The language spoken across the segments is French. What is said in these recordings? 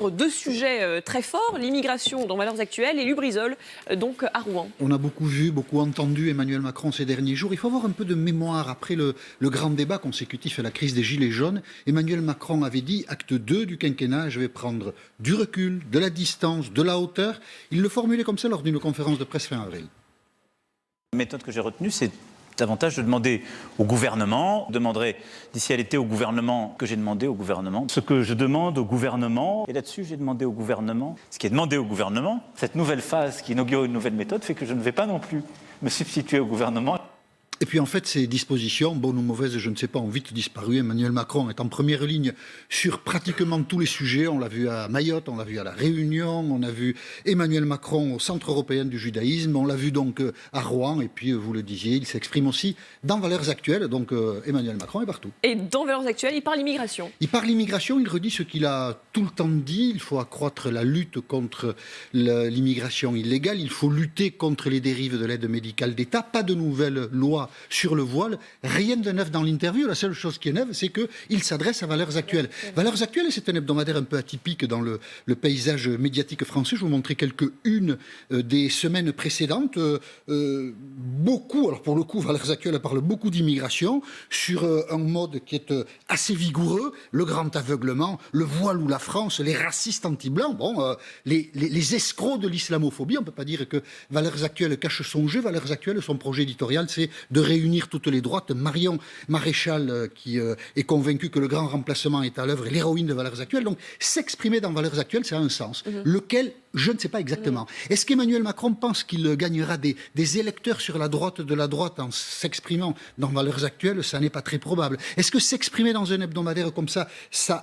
Deux sujets très forts, l'immigration dans Valeurs Actuelles et Lubrizol, donc à Rouen. On a beaucoup vu, beaucoup entendu Emmanuel Macron ces derniers jours. Il faut avoir un peu de mémoire. Après le grand débat consécutif à la crise des Gilets jaunes, Emmanuel Macron avait dit, acte 2 du quinquennat, je vais prendre du recul, de la distance, de la hauteur. Il le formulait comme ça lors d'une conférence de presse fin avril. La méthode que j'ai retenue, c'est davantage de demander au gouvernement, je demanderai d'ici à l'été au gouvernement que j'ai demandé au gouvernement, ce que je demande au gouvernement, et là-dessus j'ai demandé au gouvernement, ce qui est demandé au gouvernement, cette nouvelle phase qui inaugure une nouvelle méthode fait que je ne vais pas non plus me substituer au gouvernement. Et puis en fait, ces dispositions, bonnes ou mauvaises, je ne sais pas, ont vite disparu. Emmanuel Macron est en première ligne sur pratiquement tous les sujets. On l'a vu à Mayotte, on l'a vu à La Réunion, on a vu Emmanuel Macron au Centre européen du judaïsme, on l'a vu donc à Rouen, et puis vous le disiez, il s'exprime aussi dans Valeurs Actuelles, donc Emmanuel Macron est partout. Et dans Valeurs Actuelles, il parle immigration. Il parle immigration, il redit ce qu'il a tout le temps dit, il faut accroître la lutte contre l'immigration illégale, il faut lutter contre les dérives de l'aide médicale d'État, pas de nouvelles lois sur le voile, rien de neuf dans l'interview. La seule chose qui est neuve, c'est qu'il s'adresse à Valeurs Actuelles. Valeurs Actuelles, c'est un hebdomadaire un peu atypique dans le paysage médiatique français. Je vous montrer quelques-unes des semaines précédentes. Beaucoup, alors pour le coup, Valeurs Actuelles parle beaucoup d'immigration sur un mode qui est assez vigoureux, le grand aveuglement, le voile ou la France, les racistes anti-blancs, bon, les escrocs de l'islamophobie. On ne peut pas dire que Valeurs Actuelles cache son jeu. Valeurs Actuelles, son projet éditorial, c'est de réunir toutes les droites. Marion Maréchal, qui est convaincue que le grand remplacement est à l'œuvre, est l'héroïne de Valeurs Actuelles. Donc, s'exprimer dans Valeurs Actuelles, ça a un sens. Lequel, je ne sais pas exactement. Est-ce qu'Emmanuel Macron pense qu'il gagnera des électeurs sur la droite de la droite en s'exprimant dans Valeurs Actuelles? Ça n'est pas très probable. Est-ce que s'exprimer dans un hebdomadaire comme ça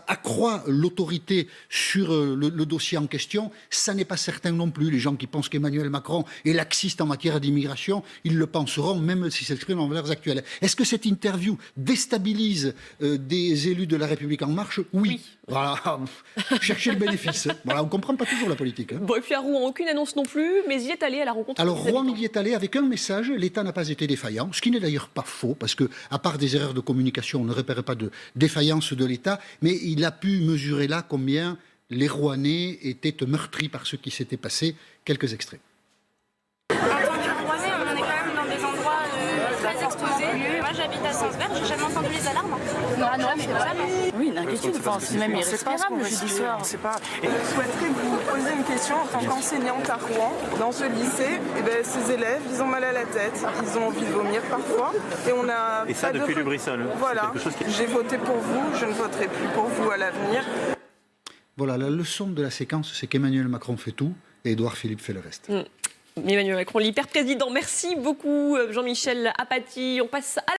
accroît l'autorité sur le dossier en question? Ça n'est pas certain non plus. Les gens qui pensent qu'Emmanuel Macron est laxiste en matière d'immigration, ils le penseront, même s'ils s'expriment dans Valeurs Actuelles. Est-ce que cette interview déstabilise des élus de La République En Marche? Oui. Voilà. Cherchez le bénéfice. Voilà, on ne comprend pas toujours la politique. Bon, et puis à Rouen, aucune annonce non plus, mais il est allé à la rencontre. Alors Rouen, il y est allé avec un message, l'État n'a pas été défaillant, ce qui n'est d'ailleurs pas faux, parce que à part des erreurs de communication, on ne repère pas de défaillance de l'État, mais il a pu mesurer là combien les Rouennais étaient meurtris par ce qui s'était passé. Quelques extraits. En tant que Rouennais, on est quand même dans des endroits très exposés. Moi, j'habite à Saint-Sever, j'ai jamais entendu les alarmes. Non, jamais. Oui, l'inquiétude, c'est même irrespirable le jeudi soir. Je souhaiterais vous poser une question en tant qu'enseignante à Rouen. Dans ce lycée, ces élèves, ils ont mal à la tête, ils ont envie de vomir parfois. Et ça depuis Lubrizol. Voilà, j'ai voté pour vous, je ne voterai plus pour vous à l'avenir. Voilà, la leçon de la séquence, c'est qu'Emmanuel Macron fait tout et Édouard Philippe fait le reste. Emmanuel Macron, l'hyper-président. Merci beaucoup, Jean-Michel Apathy. On passe à